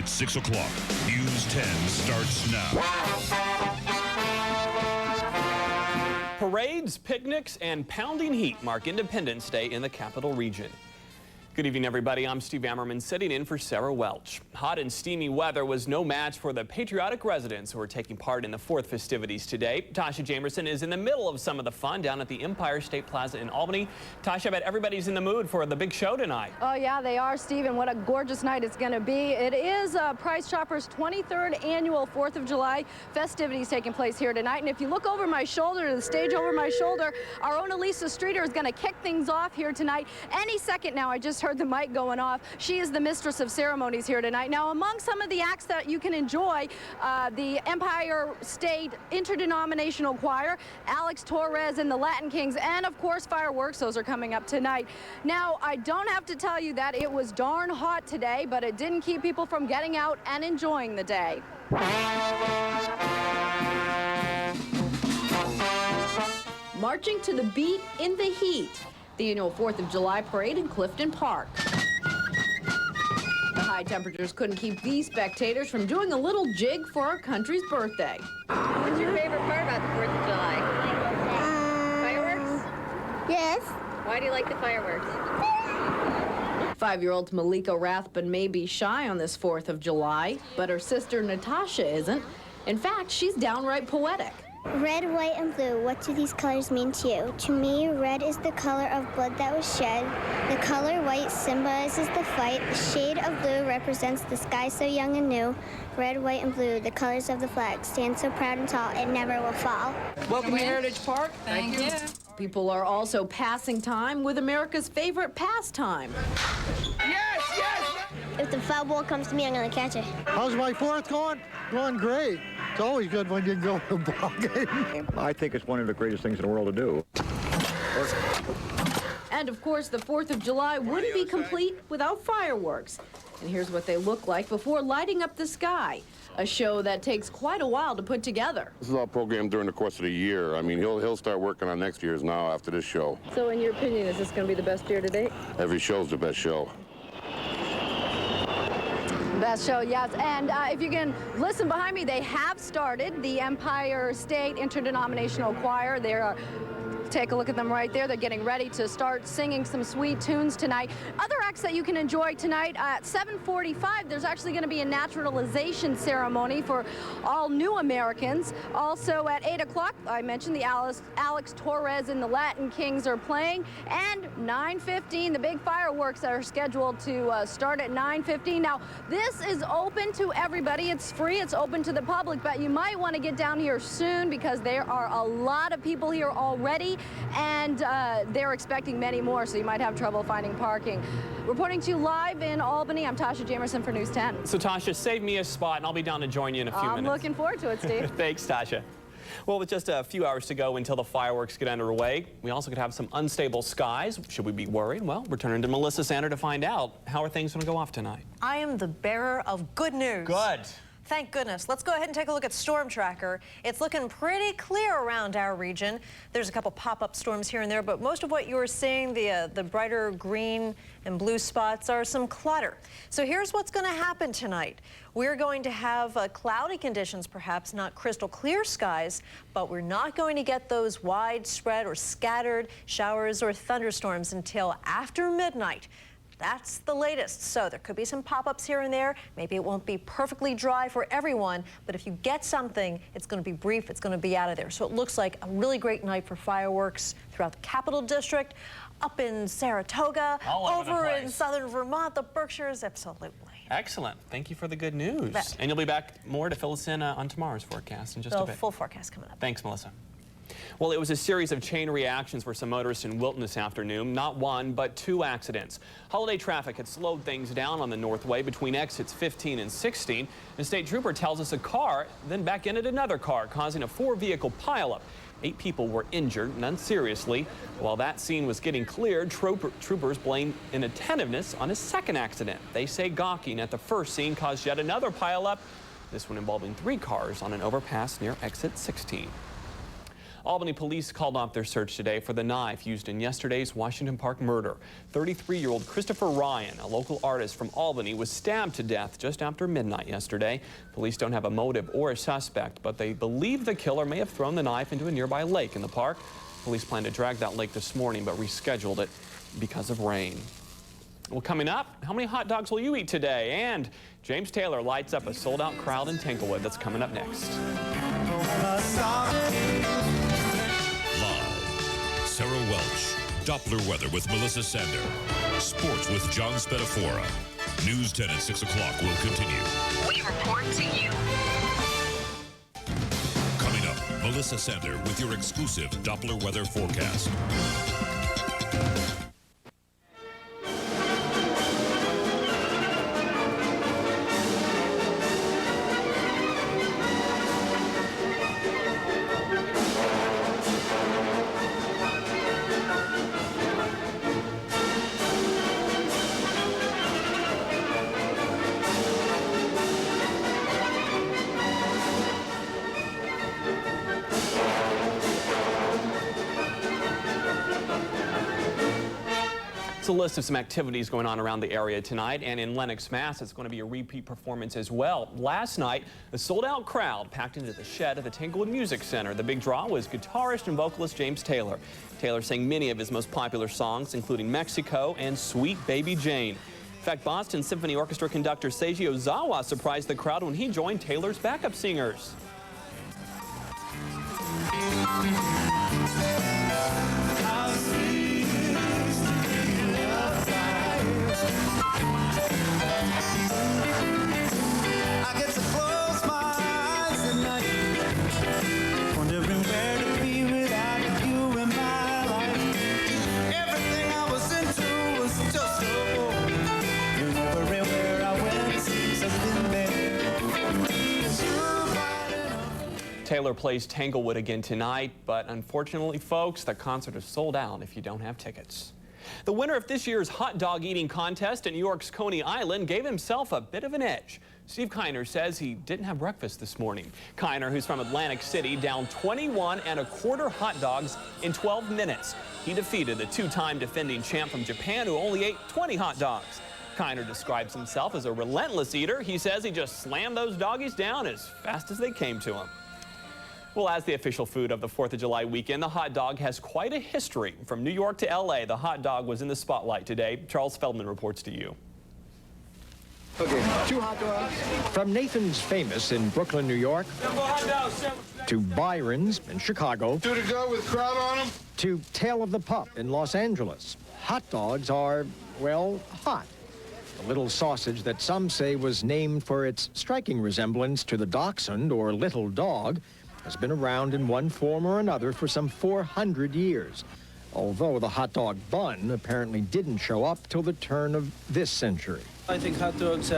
It's 6 o'clock. News 10 starts now. Parades, picnics, and pounding heat mark Independence Day in the Capital Region. Good evening, everybody. I'm Steve Ammerman, sitting in for Sara Welch. Hot and steamy weather was no match for the patriotic residents who are taking part in the 4th festivities today. Tasha Jamerson is in the middle of some of the fun down at the Empire State Plaza in Albany. Tasha, I bet everybody's in the mood for the big show tonight. Oh, yeah, they are, Steve, and what a gorgeous night it's going to be. It is Price Chopper's 23rd annual 4th of July festivities taking place here tonight. And if you look over my shoulder, the stage over my shoulder, our own Elisa Streeter is going to kick things off here tonight. Any second now, I just heard the mic going off. She is the mistress of ceremonies here tonight. Now, among some of the acts that you can enjoy, the Empire State Interdenominational Choir, Alex Torres and the Latin Kings, and of course fireworks. Those are coming up tonight. Now, I don't have to tell you that it was darn hot today, but it didn't keep people from getting out and enjoying the day. Marching to the beat in the heat. The annual 4th of July parade in Clifton Park. The high temperatures couldn't keep these spectators from doing a little jig for our country's birthday. What's your favorite part about the 4th of July? Fireworks? Yes. Why do you like the fireworks? 5-year-old Malika Rathbun may be shy on this 4th of July, but her sister Natasha isn't. In fact, she's downright poetic. Red, white, and blue, what do these colors mean to you? To me, red is the color of blood that was shed. The color white symbolizes the fight. The shade of blue represents the sky so young and new. Red, white, and blue, the colors of the flag, stand so proud and tall, it never will fall. Welcome to Heritage Park. Thank you. People are also passing time with America's favorite pastime. Yes, yes! If the foul ball comes to me, I'm going to catch it. How's my 4th going? Going great. It's always good when you go to a ball game. I think it's one of the greatest things in the world to do. And of course, the 4th of July wouldn't be complete without fireworks. And here's what they look like before lighting up the sky. A show that takes quite a while to put together. This is all programmed during the course of the year. I mean, he'll start working on next year's now after this show. So in your opinion, is this going to be the best year to date? Every show's the best show. Best show, yes. And if you can listen behind me, they have started the Empire State Interdenominational Choir. They're take a look at them right there. They're getting ready to start singing some sweet tunes tonight. Other acts that you can enjoy tonight at 7:45, there's actually going to be a naturalization ceremony for all new Americans. Also at 8 o'clock, I mentioned the Alex Torres and the Latin Kings are playing. And 9:15, the big fireworks that are scheduled to start at 9:15. Now, this is open to everybody. It's free. It's open to the public, but you might want to get down here soon because there are a lot of people here already. And they're expecting many more, so you might have trouble finding parking. Reporting to you live in Albany, I'm Tasha Jamerson for News 10. So, Tasha, save me a spot, and I'll be down to join you in a few minutes. I'm looking forward to it, Steve. Thanks, Tasha. Well, with just a few hours to go until the fireworks get underway, we also could have some unstable skies. Should we be worried? Well, we're turning to Melissa Sander to find out. How are things going to go off tonight? I am the bearer of good news. Good. Thank goodness. Let's go ahead and take a look at Storm Tracker. It's looking pretty clear around our region. There's a couple pop-up storms here and there, but most of what you are seeing, the brighter green and blue spots, are some clutter. So here's what's going to happen tonight. We're going to have cloudy conditions, perhaps not crystal clear skies, but we're not going to get those widespread or scattered showers or thunderstorms until after midnight. That's the latest. So there could be some pop-ups here and there. Maybe it won't be perfectly dry for everyone, but if you get something, it's going to be brief, it's going to be out of there. So it looks like a really great night for fireworks throughout the Capital District, up in Saratoga, over in southern Vermont, the Berkshires, absolutely. Excellent. Thank you for the good news. And you'll be back more to fill us in on tomorrow's forecast in just a bit. Full forecast coming up. Thanks, Melissa. Well, it was a series of chain reactions for some motorists in Wilton this afternoon. Not one, but 2 accidents. Holiday traffic had slowed things down on the Northway between exits 15 and 16. The state trooper tells us a car then back-ended another car, causing a 4-vehicle pileup. 8 people were injured, none seriously. While that scene was getting cleared, troopers blamed inattentiveness on a second accident. They say gawking at the first scene caused yet another pileup, this one involving 3 cars on an overpass near exit 16. Albany police called off their search today for the knife used in yesterday's Washington Park murder. 33-year-old Christopher Ryan, a local artist from Albany, was stabbed to death just after midnight yesterday. Police don't have a motive or a suspect, but they believe the killer may have thrown the knife into a nearby lake in the park. Police plan to drag that lake this morning, but rescheduled it because of rain. Well, coming up, how many hot dogs will you eat today? And James Taylor lights up a sold-out crowd in Tanglewood. That's coming up next. Live, Sara Welch. Doppler Weather with Melissa Sander. Sports with John Spadafora. News 10 at 6 o'clock will continue. We report to you. Coming up, Melissa Sander with your exclusive Doppler Weather forecast. It's a list of some activities going on around the area tonight, and in Lenox, Mass, it's going to be a repeat performance as well. Last night, a sold-out crowd packed into the shed of the Tanglewood Music Center. The big draw was guitarist and vocalist James Taylor. Taylor sang many of his most popular songs, including Mexico and Sweet Baby Jane. In fact, Boston Symphony Orchestra conductor Seiji Ozawa surprised the crowd when he joined Taylor's backup singers. Taylor plays Tanglewood again tonight, but unfortunately, folks, the concert is sold out if you don't have tickets. The winner of this year's hot dog eating contest at New York's Coney Island gave himself a bit of an edge. Steve Kiner says he didn't have breakfast this morning. Kiner, who's from Atlantic City, downed 21 1/4 hot dogs in 12 minutes. He defeated the two-time defending champ from Japan, who only ate 20 hot dogs. Kiner describes himself as a relentless eater. He says he just slammed those doggies down as fast as they came to him. Well, as the official food of the 4th of July weekend, the hot dog has quite a history. From New York to L.A., the hot dog was in the spotlight today. Charles Feldman reports to you. Okay, 2 hot dogs. From Nathan's Famous in Brooklyn, New York, to Byron's in Chicago, 2 to go with crowd on them, to Tail of the Pup in Los Angeles. Hot dogs are, well, hot. A little sausage that some say was named for its striking resemblance to the dachshund or little dog has been around in one form or another for some 400 years, although the hot dog bun apparently didn't show up till the turn of this century. I think hot dogs,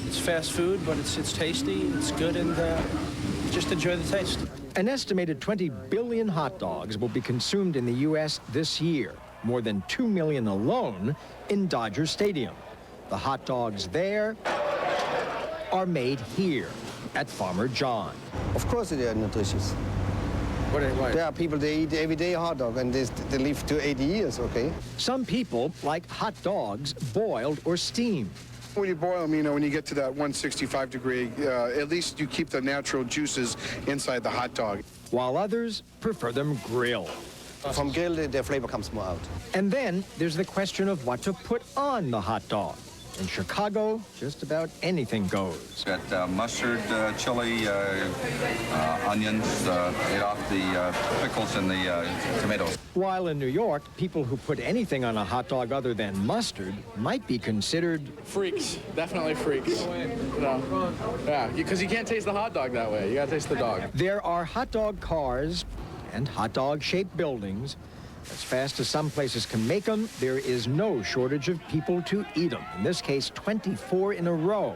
it's fast food, but it's tasty, it's good, and just enjoy the taste. An estimated 20 billion hot dogs will be consumed in the U.S. this year, more than 2 million alone in Dodger Stadium. The hot dogs there are made here at Farmer John. Of course they are nutritious. Why? There are people, they eat every day a hot dog, and they live to 80 years, okay? Some people like hot dogs boiled or steamed. When you boil them, you know, when you get to that 165 degree, at least you keep the natural juices inside the hot dog. While others prefer them grilled. From grill, the flavor comes more out. And then there's the question of what to put on the hot dog. In Chicago, just about anything goes. Got mustard, chili, onions, ate off the pickles and the tomatoes. While in New York, people who put anything on a hot dog other than mustard might be considered freaks. Definitely freaks. No. Yeah, because you can't taste the hot dog that way. You gotta taste the dog. There are hot dog cars and hot dog-shaped buildings. As fast as some places can make them, there is no shortage of people to eat them. In this case, 24 in a row.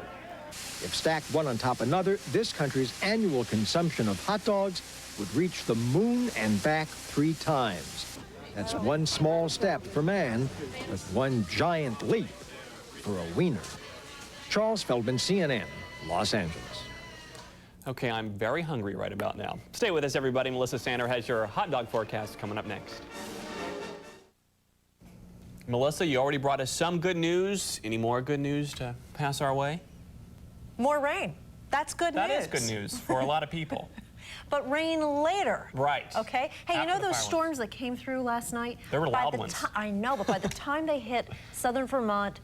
If stacked one on top of another, this country's annual consumption of hot dogs would reach the moon and back 3 times. That's one small step for man, but one giant leap for a wiener. Charles Feldman, CNN, Los Angeles. Okay, I'm very hungry right about now. Stay with us, everybody. Melissa Sander has your hot dog forecast coming up next. Melissa, you already brought us some good news. Any more good news to pass our way? More rain. That's good news. That is good news for a lot of people. But rain later. Right. Okay? Hey, After you know the those fireworks. storms that came through last night? There were loud ones. I know, but by the time they hit southern Vermont,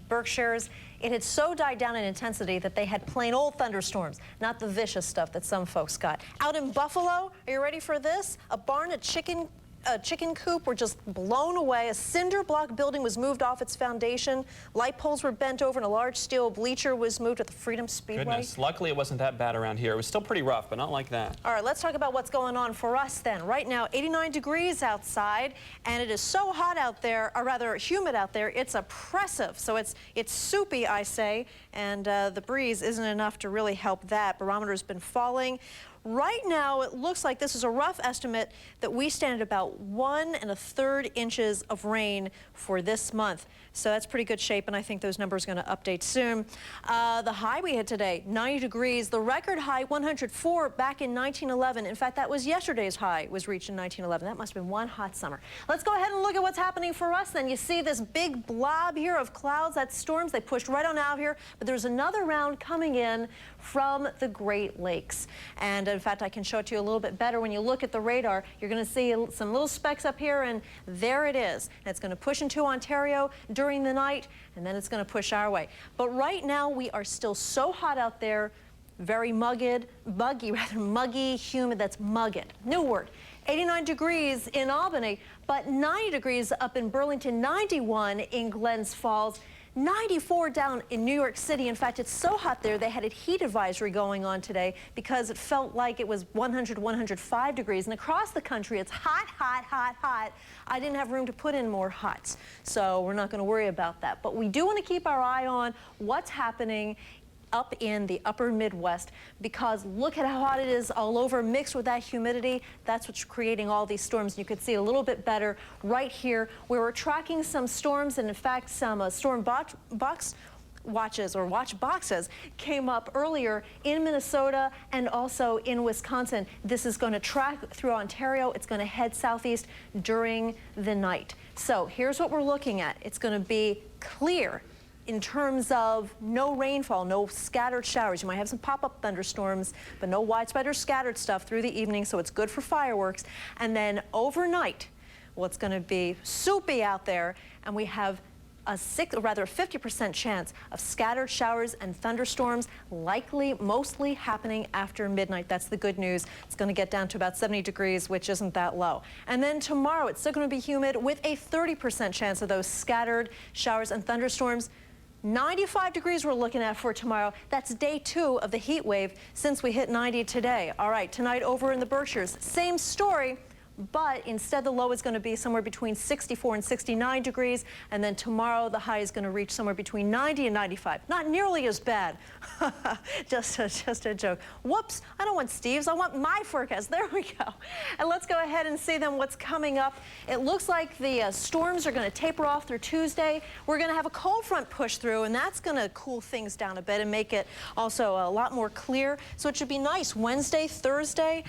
Berkshires, it had so died down in intensity that they had plain old thunderstorms, not the vicious stuff that some folks got. Out in Buffalo, are you ready for this? A barn, a chicken coop were just blown away. A cinder block building was moved off its foundation. Light poles were bent over and a large steel bleacher was moved at the Freedom Speedway. Goodness, luckily it wasn't that bad around here. It was still pretty rough, but not like that. All right, let's talk about what's going on for us then. Right now, 89 degrees outside, and it is so hot out there, or rather humid out there, it's oppressive. So it's soupy, I say, and the breeze isn't enough to really help that. Barometer's been falling. Right now, it looks like this is a rough estimate that we stand at about 1 1/3 inches of rain for this month. So that's pretty good shape, and I think those numbers are going to update soon. The high we hit today, 90 degrees. The record high, 104, back in 1911. In fact, that was yesterday's high, was reached in 1911. That must have been one hot summer. Let's go ahead and look at what's happening for us then. You see this big blob here of clouds, that's storms. They pushed right on out here, but there's another round coming in from the Great Lakes. And in fact, I can show it to you a little bit better. When you look at the radar, you're going to see some little specks up here, and there it is. And it's going to push into Ontario during the night, and then it's going to push our way. But right now, we are still so hot out there, very muggy, humid. That's mugged. New word. 89 degrees in Albany, but 90 degrees up in Burlington, 91 in Glens Falls. 94 down in New York City. In fact, it's so hot there, they had a heat advisory going on today because it felt like it was 100, 105 degrees. And across the country, it's hot, hot, hot, hot. I didn't have room to put in more hots, so we're not going to worry about that. But we do want to keep our eye on what's happening up in the upper Midwest, because look at how hot it is all over, mixed with that humidity. That's what's creating all these storms. You could see a little bit better right here. We were tracking some storms, and in fact, some storm box watches or watch boxes came up earlier in Minnesota and also in Wisconsin. This is going to track through Ontario. It's going to head southeast during the night. So here's what we're looking at. It's going to be clear in terms of no rainfall, no scattered showers. You might have some pop-up thunderstorms, but no widespread or scattered stuff through the evening, so it's good for fireworks. And then overnight, well, it's going to be soupy out there, and we have a 50% chance of scattered showers and thunderstorms, likely mostly happening after midnight. That's the good news. It's going to get down to about 70 degrees, which isn't that low. And then tomorrow, it's still going to be humid with a 30% chance of those scattered showers and thunderstorms. 95 degrees we're looking at for tomorrow. That's day 2 of the heat wave since we hit 90 today. All right, tonight over in the Berkshires, same story, but instead the low is going to be somewhere between 64 and 69 degrees, and then tomorrow the high is going to reach somewhere between 90 and 95. Not nearly as bad. just a joke. Whoops, I don't want Steve's, I want my forecast. There we go. And let's go ahead and see then what's coming up. It looks like the storms are going to taper off through Tuesday. We're going to have a cold front push through, and that's going to cool things down a bit and make it also a lot more clear. So it should be nice Wednesday, Thursday.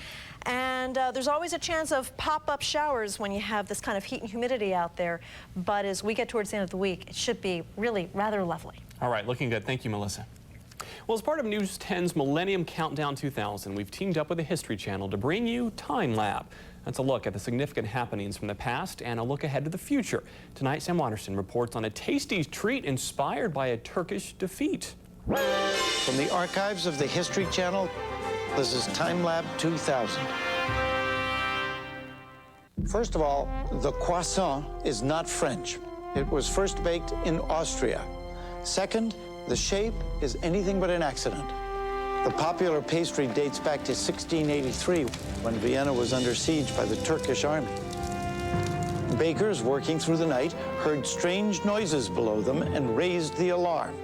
And there's always a chance of pop-up showers when you have this kind of heat and humidity out there. But as we get towards the end of the week, it should be really rather lovely. All right, looking good. Thank you, Melissa. Well, as part of News 10's Millennium Countdown 2000, we've teamed up with the History Channel to bring you Time Lab. That's a look at the significant happenings from the past and a look ahead to the future. Tonight, Sam Waterston reports on a tasty treat inspired by a Turkish defeat. From the archives of the History Channel, this is Time Lab 2000. First of all, the croissant is not French. It was first baked in Austria. Second, the shape is anything but an accident. The popular pastry dates back to 1683, when Vienna was under siege by the Turkish army. Bakers working through the night heard strange noises below them and raised the alarm.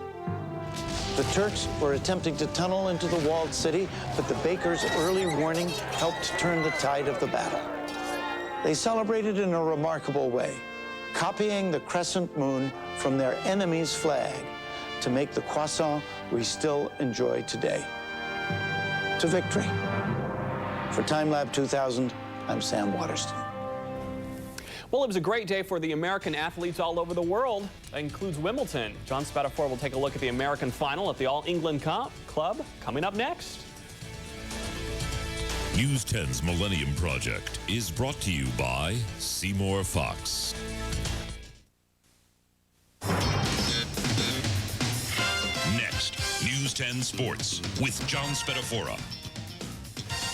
The Turks were attempting to tunnel into the walled city, but the bakers' early warning helped turn the tide of the battle. They celebrated in a remarkable way, copying the crescent moon from their enemy's flag to make the croissant we still enjoy today. to victory. For Time Lab 2000, I'm Sam Waterston. Well, it was a great day for the American athletes all over the world. That includes Wimbledon. John Spadafora will take a look at the American final at the All England Club coming up next. News 10's Millennium Project is brought to you by Seymour Fox. Next, News 10 Sports with John Spadafora.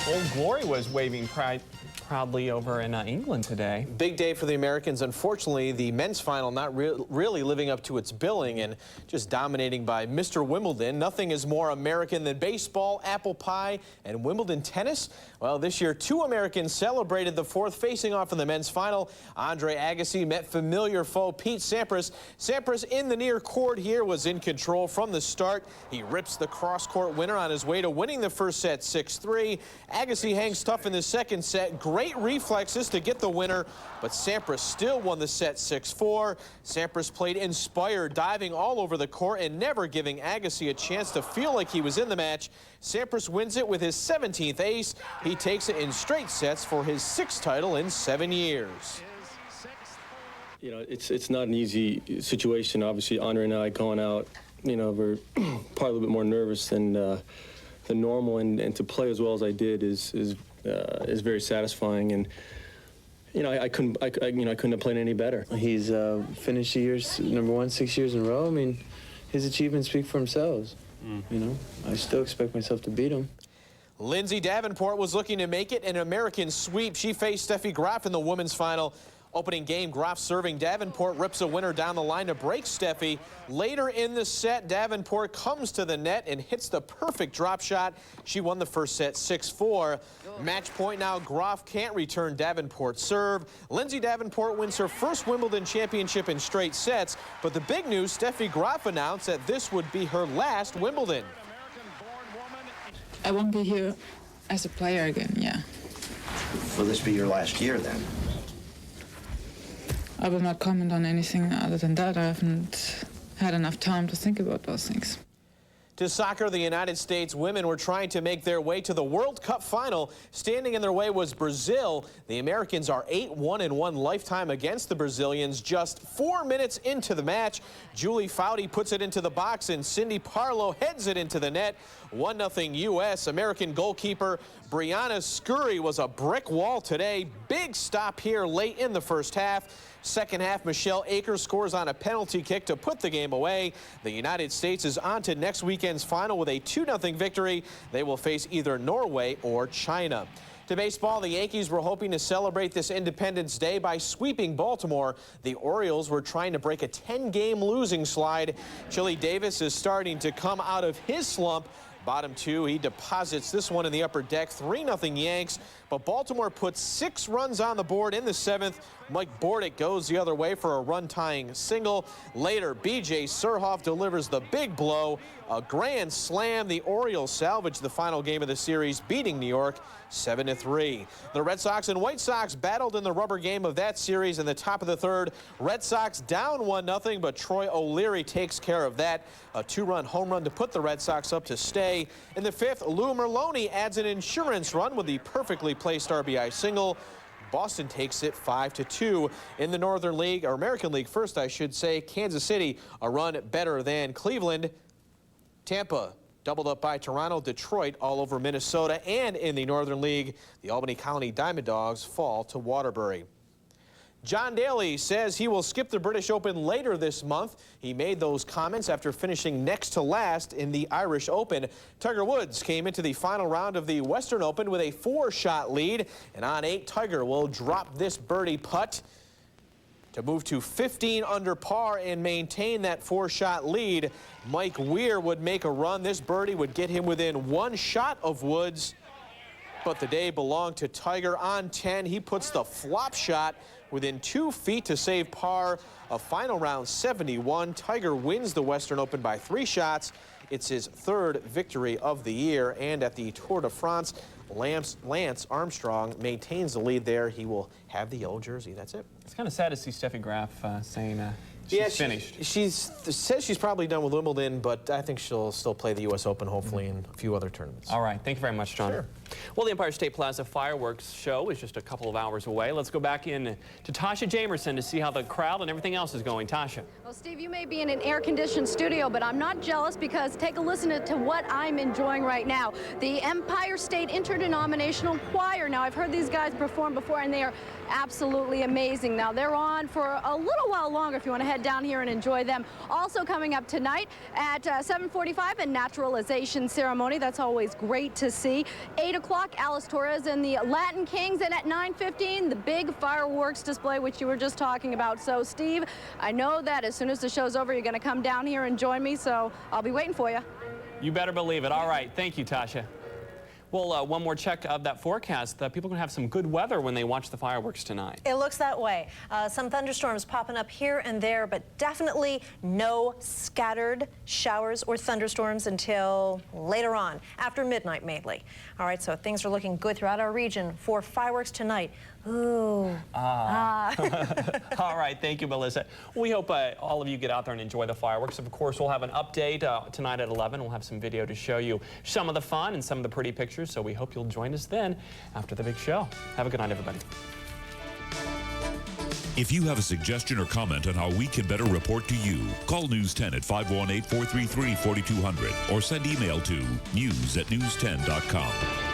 Old Glory was waving proudly over in England today. Big day for the Americans. Unfortunately, the men's final not really living up to its billing and just dominating by Mr. Wimbledon. Nothing is more American than baseball, apple pie, and Wimbledon tennis. Well, this year, 2 Americans celebrated the 4th facing off in the men's final. Andre Agassi met familiar foe Pete Sampras. Sampras in the near court here was in control from the start. He rips the cross-court winner on his way to winning the first set 6-3. Agassi hangs tough in the second set. Great reflexes to get the winner, but Sampras still won the set 6-4. Sampras played inspired, diving all over the court and never giving Agassi a chance to feel like he was in the match. Sampras wins it with his 17th ace. He takes it in straight sets for his 6th title in 7 years. You know, it's not an easy situation. Obviously, Andre and I going out, you know, we're probably a little bit more nervous than normal, and to play as well as I did is very satisfying. And you know, I couldn't have played any better. He's finished the year's #1 6 years in a row. I mean, his achievements speak for themselves. You know, I still expect myself to beat him. Lindsay Davenport was looking to make it an American sweep. She faced Steffi Graf in the women's final. Opening game, Graf serving. Davenport rips a winner down the line to break Steffi. Later in the set, Davenport comes to the net and hits the perfect drop shot. She won the first set 6-4. Match point now, Graf can't return Davenport's serve. Lindsay Davenport wins her first Wimbledon championship in straight sets. But the big news, Steffi Graf announced that this would be her last Wimbledon. I won't be here as a player again, yeah. Will this be your last year then? I will not comment on anything other than that. I haven't had enough time to think about those things. To soccer, the United States women were trying to make their way to the World Cup final. Standing in their way was Brazil. The Americans are 8-1-1 lifetime against the Brazilians. Just 4 minutes into the match, Julie Foudy puts it into the box and Cindy Parlow heads it into the net. 1-0 U.S. American goalkeeper Brianna Scurry was a brick wall today. Big stop here late in the first half. Second half, Michelle Akers scores on a penalty kick to put the game away. The United States is on to next weekend's final with a 2-0 victory. They will face either Norway or China. To baseball, the Yankees were hoping to celebrate this Independence Day by sweeping Baltimore. The Orioles were trying to break a 10-game losing slide. Chili Davis is starting to come out of his slump. Bottom 2, he deposits this one in the upper deck, 3-0 Yanks. But Baltimore puts 6 runs on the board in the 7th. Mike Bordick goes the other way for a run-tying single. Later, B.J. Surhoff delivers the big blow, a grand slam. The Orioles salvage the final game of the series, beating New York 7-3. The Red Sox and White Sox battled in the rubber game of that series in the top of the 3rd. Red Sox down 1-0, but Troy O'Leary takes care of that. A 2-run home run to put the Red Sox up to stay. In the 5th, Lou Merlone adds an insurance run with the perfectly placed RBI single. Boston takes it 5-2. In the Northern League, or American League first, I should say, Kansas City a run better than Cleveland. Tampa doubled up by Toronto, Detroit all over Minnesota, and in the Northern League, the Albany-Colonie Diamond Dogs fall to Waterbury. John Daly says he will skip the British Open later this month. He made those comments after finishing next to last in the Irish Open. Tiger Woods came into the final round of the Western Open with a 4-shot lead. And on 8, Tiger will drop this birdie putt to move to 15 under par and maintain that 4-shot lead. Mike Weir would make a run. This birdie would get him within 1 shot of Woods. But the day belonged to Tiger. On 10, he puts the flop shot within 2 feet to save par. A final round 71. Tiger wins the Western Open by 3 shots. It's his 3rd victory of the year. And at the Tour de France, Lance Armstrong maintains the lead there. He will have the yellow jersey. That's it. It's kind of sad to see Steffi Graf saying She's finished. She says she's probably done with Wimbledon, but I think she'll still play the U.S. Open, hopefully, and a few other tournaments. All right. Thank you very much, John. Sure. Well, the Empire State Plaza fireworks show is just a couple of hours away. Let's go back in to Tasha Jamerson to see how the crowd and everything else is going. Tasha. Well, Steve, you may be in an air-conditioned studio, but I'm not jealous because take a listen to what I'm enjoying right now. The Empire State Interdenominational Choir. Now, I've heard these guys perform before, and they are absolutely amazing. Now, they're on for a little while longer if you want to head down here and enjoy them. Also coming up tonight at 7:45, a naturalization ceremony. That's always great to see. 8 o'clock, Alice Torres and the Latin Kings, and at 9:15, the big fireworks display, which you were just talking about. So, Steve, I know that as soon as the show's over, you're going to come down here and join me, so I'll be waiting for you. You better believe it. All right. Thank you, Tasha. Well, one more check of that forecast. People can have some good weather when they watch the fireworks tonight. It looks that way. Some thunderstorms popping up here and there, but definitely no scattered showers or thunderstorms until later on, after midnight mainly. All right, so things are looking good throughout our region for fireworks tonight. Ooh. All right, thank you, Melissa. We hope all of you get out there and enjoy the fireworks. Of course, we'll have an update tonight at 11. We'll have some video to show you some of the fun and some of the pretty pictures, so we hope you'll join us then after the big show. Have a good night, everybody. If you have a suggestion or comment on how we can better report to you, call News 10 at 518-433-4200 or send email to news@news10.com.